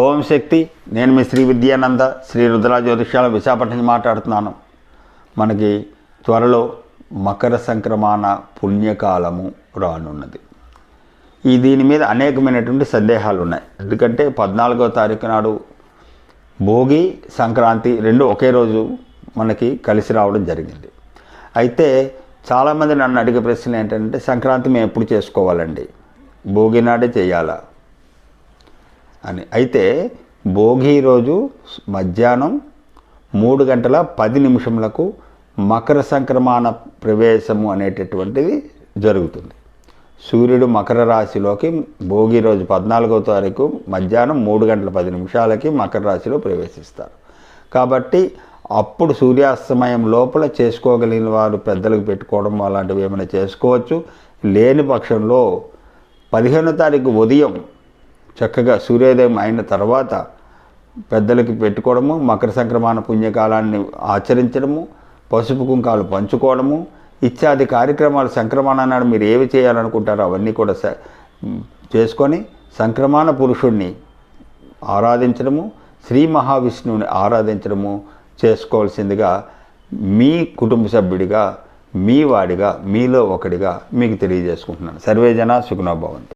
ఓం శక్తి. నేను మీ శ్రీ విద్యానంద శ్రీ రుద్ర జ్యోతిష్యాల విశాఖపట్నం నుంచి మాట్లాడుతున్నాను. మనకి త్వరలో మకర సంక్రమణ పుణ్యకాలము రానున్నది. దీని మీద అనేకమైనటువంటి సందేహాలు ఉన్నాయి. ఎందుకంటే 14వ తారీఖు నాడు భోగి సంక్రాంతి రెండు ఒకే రోజు మనకి కలిసి రావడం జరిగింది. అయితే చాలామంది నన్ను అడిగే ప్రశ్న ఏంటంటే, సంక్రాంతి మేము ఎప్పుడు చేసుకోవాలండి, భోగి నాడే చేయాలా అని. అయితే భోగి రోజు మధ్యాహ్నం 3:10 మకర సంక్రమణ ప్రవేశము అనేటటువంటిది జరుగుతుంది. సూర్యుడు మకర రాశిలోకి భోగి రోజు 14వ తారీఖు మధ్యాహ్నం 3:10 మకర రాశిలో ప్రవేశిస్తారు. కాబట్టి అప్పుడు సూర్యాస్తమయం లోపల చేసుకోగలిగిన వారు పెద్దలకు పెట్టుకోవడం అలాంటివి ఏమైనా చేసుకోవచ్చు. లేని పక్షంలో 15వ తారీఖు ఉదయం చక్కగా సూర్యోదయం అయిన తర్వాత పెద్దలకి పెట్టుకోవడము, మకర సంక్రమణ పుణ్యకాలాన్ని ఆచరించడము, పసుపు కుంకాలు పంచుకోవడము ఇత్యాది కార్యక్రమాలు సంక్రమణ నాడు మీరు ఏవి చేయాలనుకుంటారో అవన్నీ కూడా చేసుకొని సంక్రమణ పురుషుణ్ణి ఆరాధించడము, శ్రీ మహావిష్ణువుని ఆరాధించడము చేసుకోవాల్సిందిగా మీ కుటుంబ సభ్యుడిగా, మీ వాడిగా, మీలో ఒకడిగా మీకు తెలియజేసుకుంటున్నాను. సర్వే జన సుఖినో భవంతు.